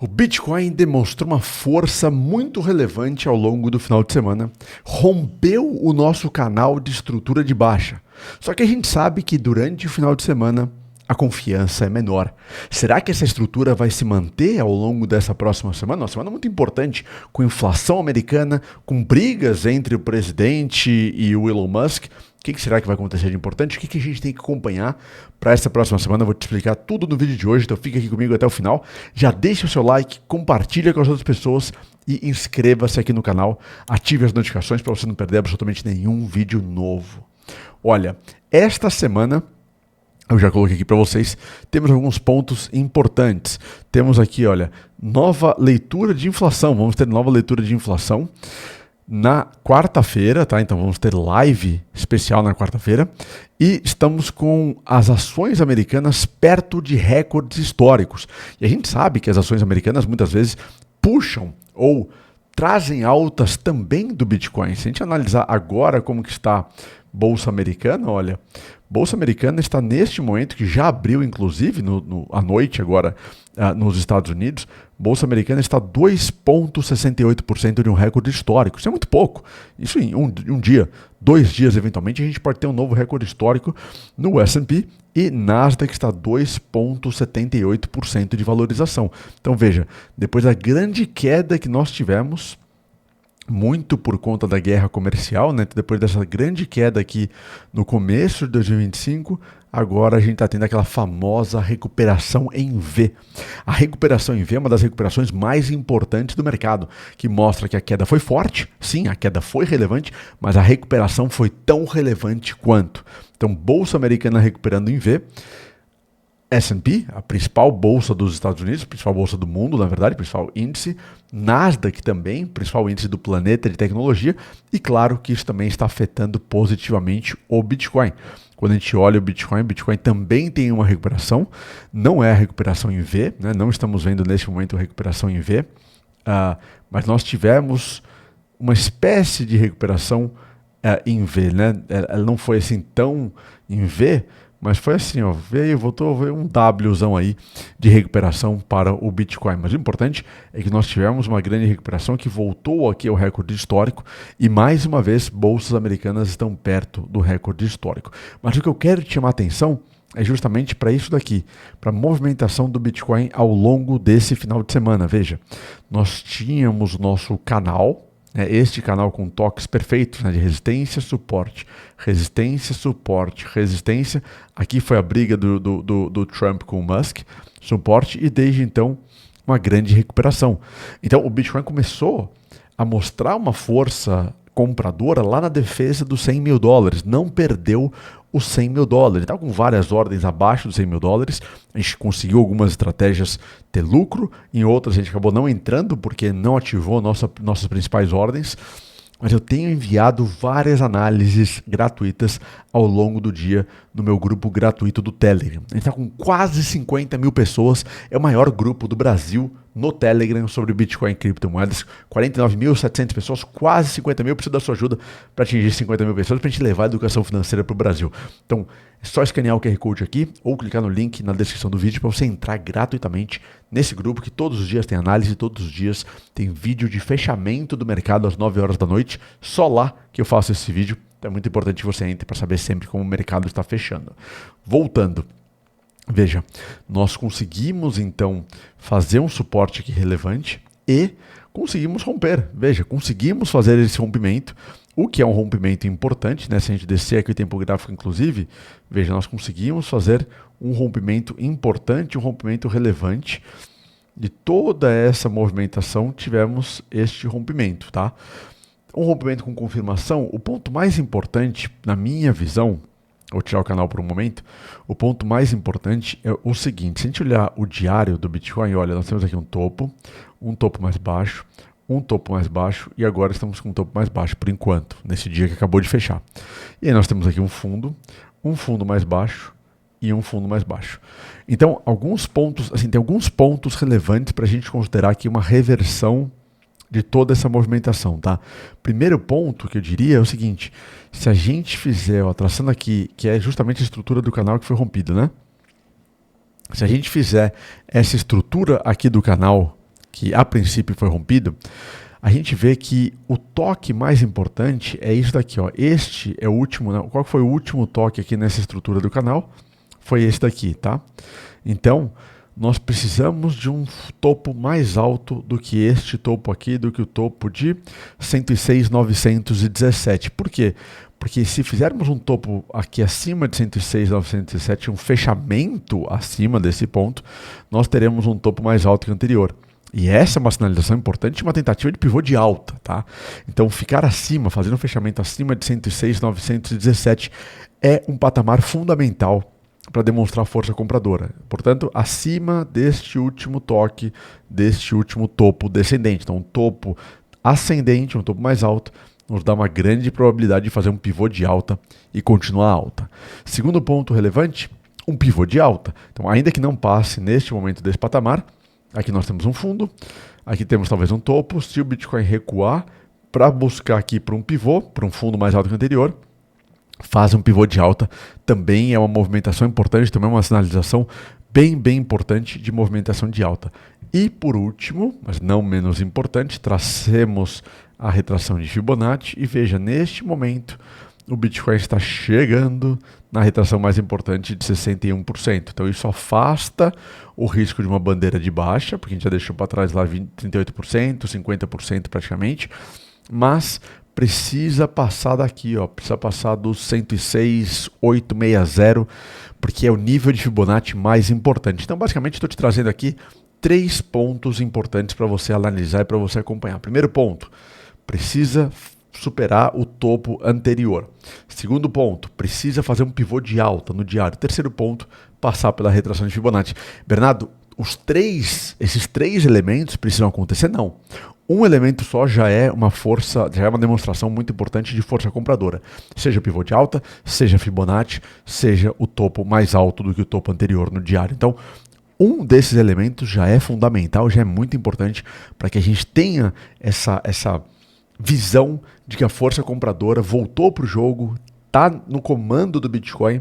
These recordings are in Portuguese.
O Bitcoin demonstrou uma força muito relevante ao longo do final de semana, rompeu o nosso canal de estrutura de baixa. Só que a gente sabe que durante o final de semana a confiança é menor. Será que essa estrutura vai se manter ao longo dessa próxima semana? Uma semana muito importante, com inflação americana, com brigas entre o presidente e o Elon Musk. O que será que vai acontecer de importante? O que a gente tem que acompanhar para essa próxima semana? Eu vou te explicar tudo no vídeo de hoje, então fica aqui comigo até o final. Já deixa o seu like, compartilha com as outras pessoas e inscreva-se aqui no canal. Ative as notificações para você não perder absolutamente nenhum vídeo novo. Olha, esta semana, eu já coloquei aqui para vocês, temos alguns pontos importantes. Temos aqui, olha, nova leitura de inflação. Vamos ter nova leitura de inflação na quarta-feira, tá? Então vamos ter live especial na quarta-feira. E estamos com as ações americanas perto de recordes históricos. E a gente sabe que as ações americanas muitas vezes puxam ou trazem altas também do Bitcoin. Se a gente analisar agora como que está a Bolsa Americana, olha, Bolsa Americana está neste momento, que já abriu inclusive à noite agora nos Estados Unidos, Bolsa Americana está 2,68% de um recorde histórico. Isso é muito pouco. Isso em um dia, 2 dias eventualmente, a gente pode ter um novo recorde histórico no S&P e Nasdaq está 2,78% de valorização. Então veja, depois da grande queda que nós tivemos, muito por conta da guerra comercial, né? Depois dessa grande queda aqui no começo de 2025, agora a gente está tendo aquela famosa recuperação em V. A recuperação em V é uma das recuperações mais importantes do mercado, que mostra que a queda foi forte, sim, a queda foi relevante, mas a recuperação foi tão relevante quanto. Então, Bolsa Americana recuperando em V, S&P, a principal bolsa dos Estados Unidos, principal bolsa do mundo, na verdade, principal índice, Nasdaq também, principal índice do planeta de tecnologia, e claro que isso também está afetando positivamente o Bitcoin. Quando a gente olha o Bitcoin também tem uma recuperação, não é a recuperação em V, né? Não estamos vendo neste momento a recuperação em V, mas nós tivemos uma espécie de recuperação em V, né? Ela não foi assim tão em V, mas foi assim, ó, voltou a ver um Wzão aí de recuperação para o Bitcoin. Mas o importante é que nós tivemos uma grande recuperação que voltou aqui ao recorde histórico e mais uma vez bolsas americanas estão perto do recorde histórico. Mas o que eu quero te chamar a atenção é justamente para isso daqui, para a movimentação do Bitcoin ao longo desse final de semana. Veja, nós tínhamos nosso canal, este canal com toques perfeitos, né, de resistência, suporte, resistência. Aqui foi a briga do Trump com o Musk, suporte, e desde então uma grande recuperação. Então o Bitcoin começou a mostrar uma força compradora lá na defesa dos $100 mil, não perdeu os $100 mil. Estava com várias ordens abaixo dos $100 mil. A gente conseguiu algumas estratégias ter lucro, em outras a gente acabou não entrando porque não ativou nossas principais ordens. Mas eu tenho enviado várias análises gratuitas ao longo do dia no meu grupo gratuito do Telegram. A gente está com quase 50 mil pessoas, é o maior grupo do Brasil no Telegram sobre Bitcoin e criptomoedas. 49.700 pessoas, quase 50 mil. Eu preciso da sua ajuda para atingir 50 mil pessoas, para a gente levar a educação financeira para o Brasil. Então, é só escanear o QR Code aqui ou clicar no link na descrição do vídeo para você entrar gratuitamente nesse grupo que todos os dias tem análise, todos os dias tem vídeo de fechamento do mercado às 9 horas da noite. Só lá que eu faço esse vídeo. Então é muito importante que você entre para saber sempre como o mercado está fechando. Voltando. Veja, nós conseguimos então fazer um suporte aqui relevante e conseguimos romper. Veja, conseguimos fazer esse rompimento, o que é um rompimento importante, né? Se a gente descer aqui o tempo gráfico, inclusive, veja, nós conseguimos fazer um rompimento importante, um rompimento relevante. De toda essa movimentação, tivemos este rompimento, tá? Um rompimento com confirmação, o ponto mais importante, na minha visão, vou tirar o canal por um momento, o ponto mais importante é o seguinte: se a gente olhar o diário do Bitcoin, olha, nós temos aqui um topo mais baixo, um topo mais baixo e agora estamos com um topo mais baixo por enquanto, nesse dia que acabou de fechar. E aí nós temos aqui um fundo mais baixo e um fundo mais baixo. Então, alguns pontos, assim, tem alguns pontos relevantes para a gente considerar aqui uma reversão de toda essa movimentação, tá? Primeiro ponto que eu diria é o seguinte: se a gente fizer, ó, traçando aqui, que é justamente a estrutura do canal que foi rompida, né? Se a gente fizer essa estrutura aqui do canal que a princípio foi rompido, a gente vê que o toque mais importante é isso daqui, ó. Este é o último, né? Qual foi o último toque aqui nessa estrutura do canal? Foi esse daqui, tá? Então, nós precisamos de um topo mais alto do que este topo aqui, do que o topo de 106.917. Por quê? Porque se fizermos um topo aqui acima de 106.917, um fechamento acima desse ponto, nós teremos um topo mais alto que o anterior. E essa é uma sinalização importante, uma tentativa de pivô de alta, tá? Então ficar acima, fazendo um fechamento acima de 106.917 é um patamar fundamental para demonstrar força compradora. Portanto, acima deste último toque, deste último topo descendente. Então, um topo ascendente, um topo mais alto, nos dá uma grande probabilidade de fazer um pivô de alta e continuar alta. Segundo ponto relevante, um pivô de alta. Então, ainda que não passe neste momento desse patamar, aqui nós temos um fundo, aqui temos talvez um topo. Se o Bitcoin recuar para buscar aqui para um pivô, para um fundo mais alto que o anterior, faz um pivô de alta, também é uma movimentação importante, também é uma sinalização bem importante de movimentação de alta. E por último, mas não menos importante, tracemos a retração de Fibonacci e veja, neste momento o Bitcoin está chegando na retração mais importante de 61%. Então isso afasta o risco de uma bandeira de baixa, porque a gente já deixou para trás lá 38%, 50% praticamente, mas precisa passar daqui, ó, precisa passar dos 106.860, porque é o nível de Fibonacci mais importante. Então, basicamente, estou te trazendo aqui 3 pontos importantes para você analisar e para você acompanhar. Primeiro ponto, precisa superar o topo anterior. Segundo ponto, precisa fazer um pivô de alta no diário. Terceiro ponto, passar pela retração de Fibonacci. Bernardo, esses três elementos precisam acontecer? Não. Um elemento só já é uma demonstração muito importante de força compradora. Seja pivô de alta, seja Fibonacci, seja o topo mais alto do que o topo anterior no diário. Então, um desses elementos já é fundamental, já é muito importante para que a gente tenha essa visão de que a força compradora voltou para o jogo, está no comando do Bitcoin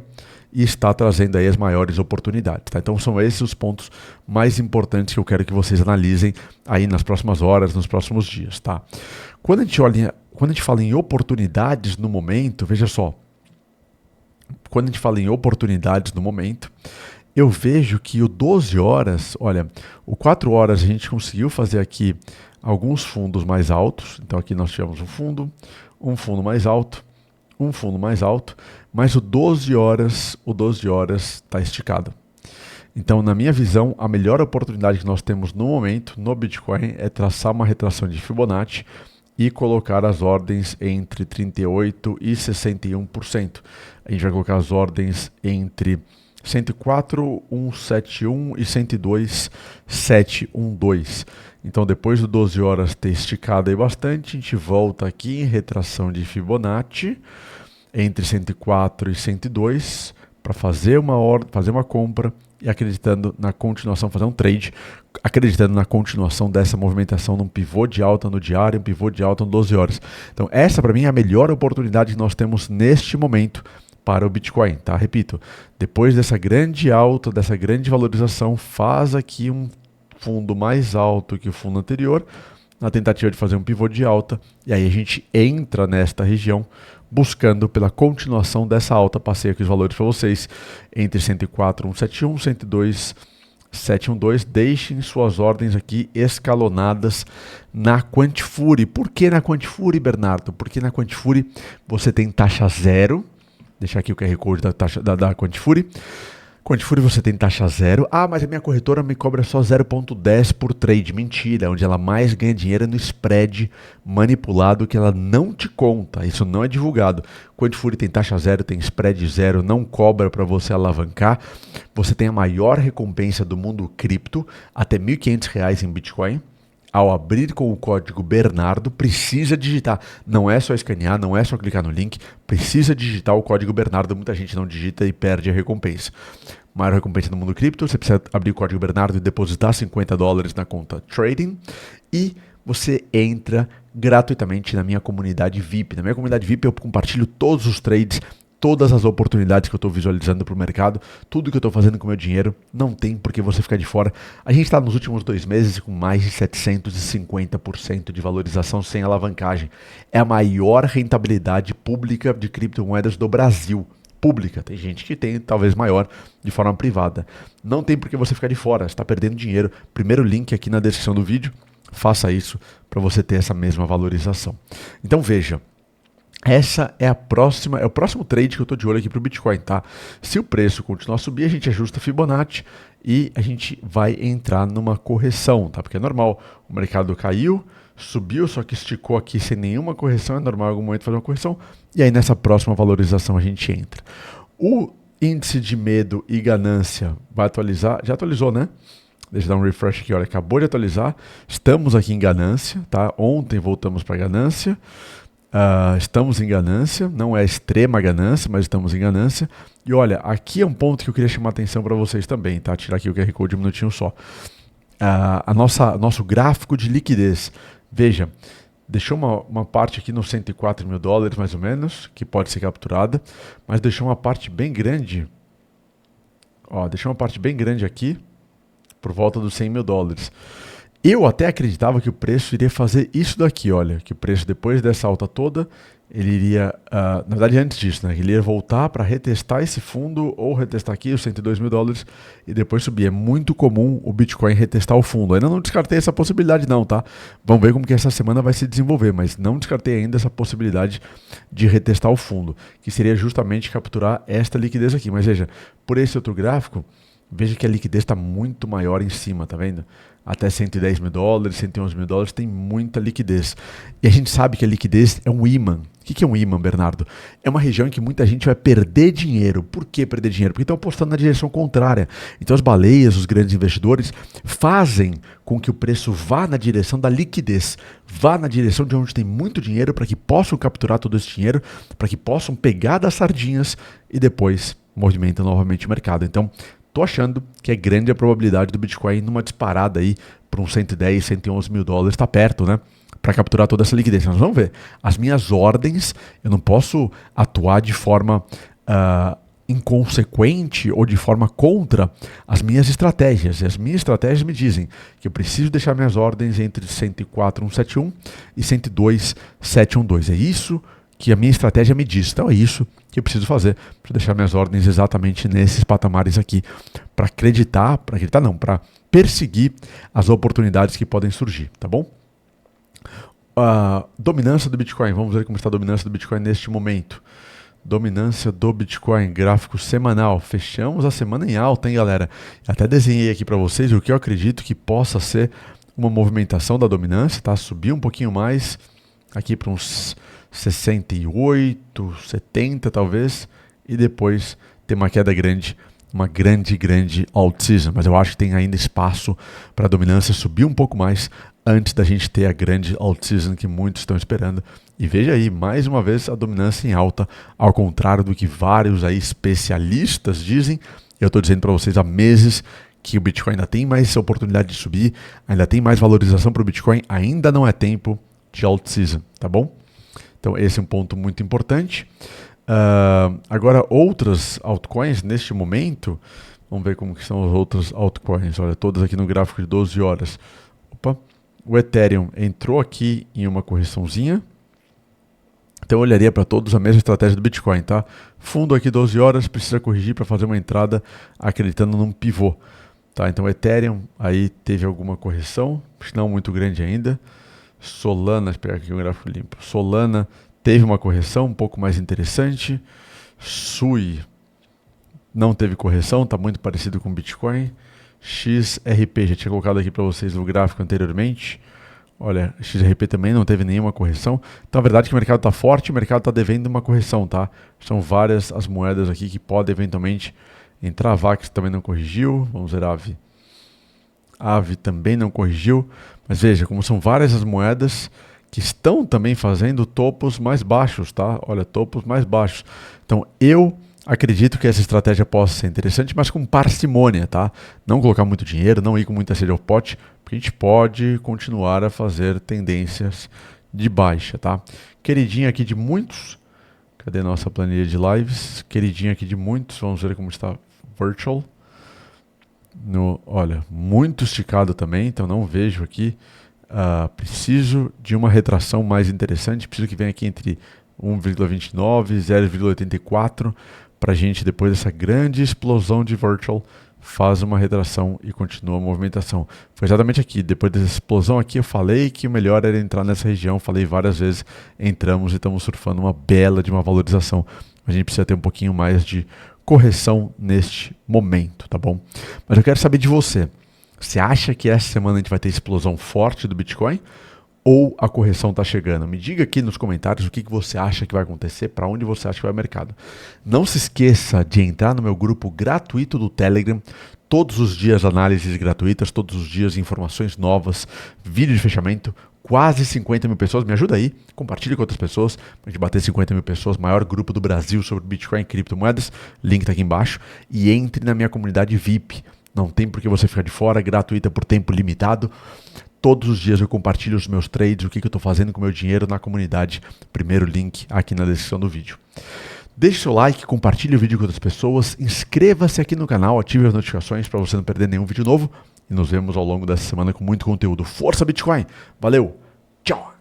e está trazendo aí as maiores oportunidades. Tá? Então são esses os pontos mais importantes que eu quero que vocês analisem aí nas próximas horas, nos próximos dias. Tá? Quando a gente fala em oportunidades no momento, veja só, quando a gente fala em oportunidades no momento, eu vejo que o 12 horas, olha, o 4 horas a gente conseguiu fazer aqui alguns fundos mais altos. Então aqui nós tivemos um fundo mais alto, um fundo mais alto, mas o 12 horas está esticado. Então, na minha visão, a melhor oportunidade que nós temos no momento no Bitcoin é traçar uma retração de Fibonacci e colocar as ordens entre 38% e 61%. A gente vai colocar as ordens entre 104.171 e 102.712. Então, depois do 12 horas ter esticado aí bastante, a gente volta aqui em retração de Fibonacci entre 104 e 102 para fazer uma compra e acreditando na continuação, fazer um trade, acreditando na continuação dessa movimentação num pivô de alta no diário, um pivô de alta no 12 horas. Então, essa para mim é a melhor oportunidade que nós temos neste momento para o Bitcoin, tá? Repito, depois dessa grande alta, dessa grande valorização, faz aqui um fundo mais alto que o fundo anterior, na tentativa de fazer um pivô de alta, e aí a gente entra nesta região buscando pela continuação dessa alta. Passei aqui os valores para vocês, entre 104.171 e 102.712. Deixem suas ordens aqui escalonadas na Quantifury. Por que na Quantifury, Bernardo? Porque na Quantifury você tem taxa zero. Deixar aqui o QR Code da Quantifury. Quantifury você tem taxa zero. Ah, mas a minha corretora me cobra só 0,10 por trade. Mentira, onde ela mais ganha dinheiro é no spread manipulado que ela não te conta. Isso não é divulgado. Quantifury tem taxa zero, tem spread zero, não cobra para você alavancar. Você tem a maior recompensa do mundo cripto, até R$ 1.500 em Bitcoin. Ao abrir com o código Bernardo, precisa digitar. Não é só escanear, não é só clicar no link. Precisa digitar o código Bernardo. Muita gente não digita e perde a recompensa. Maior recompensa do mundo cripto. Você precisa abrir o código Bernardo e depositar $50 na conta Trading. E você entra gratuitamente na minha comunidade VIP. Na minha comunidade VIP eu compartilho todos os trades todas as oportunidades que eu estou visualizando para o mercado, tudo que eu estou fazendo com o meu dinheiro, não tem por que você ficar de fora. A gente está nos últimos 2 meses com mais de 750% de valorização sem alavancagem. É a maior rentabilidade pública de criptomoedas do Brasil. Pública, tem gente que tem talvez maior de forma privada. Não tem por que você ficar de fora, você está perdendo dinheiro. Primeiro link aqui na descrição do vídeo, faça isso para você ter essa mesma valorização. Então veja, essa é o próximo trade que eu estou de olho aqui para o Bitcoin, tá? Se o preço continuar a subir, a gente ajusta Fibonacci e a gente vai entrar numa correção, tá? Porque é normal, o mercado caiu, subiu, só que esticou aqui sem nenhuma correção, é normal em algum momento fazer uma correção, e aí nessa próxima valorização a gente entra. O índice de medo e ganância vai atualizar, já atualizou, né? Deixa eu dar um refresh aqui, olha, acabou de atualizar, estamos aqui em ganância, tá? Ontem voltamos para ganância. Estamos em ganância, não é extrema ganância, mas estamos em ganância. E olha, aqui é um ponto que eu queria chamar a atenção para vocês também, tá? Tirar aqui o QR Code um minutinho só. Nosso gráfico de liquidez. Veja, deixou uma parte aqui nos 104 mil dólares, mais ou menos, que pode ser capturada, mas deixou uma parte bem grande. Deixou uma parte bem grande aqui, por volta dos 100 mil dólares. Eu até acreditava que o preço iria fazer isso daqui, olha, que o preço depois dessa alta toda, ele iria, na verdade antes disso, né, ele ia voltar para retestar esse fundo ou retestar aqui os 102 mil dólares e depois subir. É muito comum o Bitcoin retestar o fundo. Ainda não descartei essa possibilidade não, tá? Vamos ver como que essa semana vai se desenvolver, mas não descartei ainda essa possibilidade de retestar o fundo, que seria justamente capturar esta liquidez aqui. Mas veja, por esse outro gráfico, veja que a liquidez está muito maior em cima, tá vendo? Até 110 mil dólares, 111 mil dólares, tem muita liquidez. E a gente sabe que a liquidez é um imã. O que é um imã, Bernardo? É uma região em que muita gente vai perder dinheiro. Por que perder dinheiro? Porque estão apostando na direção contrária. Então as baleias, os grandes investidores, fazem com que o preço vá na direção da liquidez, vá na direção de onde tem muito dinheiro para que possam capturar todo esse dinheiro, para que possam pegar das sardinhas e depois movimentam novamente o mercado. Então, estou achando que é grande a probabilidade do Bitcoin numa disparada aí para uns 110, 111 mil dólares, está perto, né? Para capturar toda essa liquidez. Nós vamos ver. As minhas ordens, eu não posso atuar de forma inconsequente ou de forma contra as minhas estratégias. E as minhas estratégias me dizem que eu preciso deixar minhas ordens entre 104.171 e 102.712. É isso que a minha estratégia me diz. Então é isso que eu preciso fazer, para deixar minhas ordens exatamente nesses patamares aqui, para para perseguir as oportunidades que podem surgir, tá bom? Dominância do Bitcoin, vamos ver como está a dominância do Bitcoin neste momento. Dominância do Bitcoin, gráfico semanal. Fechamos a semana em alta, hein, galera? Até desenhei aqui para vocês o que eu acredito que possa ser uma movimentação da dominância, tá? Subir um pouquinho mais, aqui para uns 68, 70 talvez, e depois ter uma queda grande, uma grande alt season. Mas eu acho que tem ainda espaço para a dominância subir um pouco mais antes da gente ter a grande alt season que muitos estão esperando. E veja aí, mais uma vez, a dominância em alta, ao contrário do que vários aí especialistas dizem. Eu estou dizendo para vocês há meses que o Bitcoin ainda tem mais oportunidade de subir, ainda tem mais valorização para o Bitcoin, ainda não é tempo de alt season, tá bom? Então esse é um ponto muito importante. Agora outras altcoins neste momento, vamos ver como que são as outras altcoins. Olha, todas aqui no gráfico de 12 horas. Opa, o Ethereum entrou aqui em uma correçãozinha. Então eu olharia para todos a mesma estratégia do Bitcoin, tá? Fundo aqui 12 horas, precisa corrigir para fazer uma entrada acreditando num pivô. Tá? Então o Ethereum aí teve alguma correção, não muito grande ainda. Solana, deixa eu pegar aqui um gráfico limpo. Solana teve uma correção um pouco mais interessante. Sui não teve correção, está muito parecido com Bitcoin. XRP, já tinha colocado aqui para vocês no gráfico anteriormente. Olha, XRP também não teve nenhuma correção. Então a verdade é que o mercado está forte, o mercado está devendo uma correção, tá? São várias as moedas aqui que podem eventualmente entrar. A VAX também não corrigiu. Vamos ver a AVE. A AVE também não corrigiu. Mas veja, como são várias as moedas que estão também fazendo topos mais baixos, tá? Olha, topos mais baixos. Então eu acredito que essa estratégia possa ser interessante, mas com parcimônia, tá? Não colocar muito dinheiro, não ir com muita sede ao pote, porque a gente pode continuar a fazer tendências de baixa, tá? Queridinha aqui de muitos. Cadê nossa planilha de lives? Queridinha aqui de muitos. Vamos ver como está virtual. Olha, muito esticado também, então não vejo aqui. Preciso de uma retração mais interessante. Preciso que venha aqui entre 1,29 e 0,84 para a gente, depois dessa grande explosão de virtual, faz uma retração e continua a movimentação. Foi exatamente aqui, depois dessa explosão aqui, eu falei que o melhor era entrar nessa região, falei várias vezes, entramos e estamos surfando uma bela de uma valorização. A gente precisa ter um pouquinho mais de correção neste momento, tá bom? Mas eu quero saber de você. Você acha que essa semana a gente vai ter explosão forte do Bitcoin? Ou a correção está chegando? Me diga aqui nos comentários o que você acha que vai acontecer, para onde você acha que vai o mercado. Não se esqueça de entrar no meu grupo gratuito do Telegram. Todos os dias análises gratuitas, todos os dias informações novas, vídeo de fechamento, quase 50 mil pessoas. Me ajuda aí, compartilhe com outras pessoas, para a gente bater 50 mil pessoas, maior grupo do Brasil sobre Bitcoin e criptomoedas. Link está aqui embaixo. E entre na minha comunidade VIP. Não tem por que você ficar de fora, gratuita por tempo limitado. Todos os dias eu compartilho os meus trades, o que eu estou fazendo com o meu dinheiro na comunidade. Primeiro link aqui na descrição do vídeo. Deixe seu like, compartilhe o vídeo com outras pessoas, inscreva-se aqui no canal, ative as notificações para você não perder nenhum vídeo novo. E nos vemos ao longo dessa semana com muito conteúdo. Força Bitcoin! Valeu! Tchau!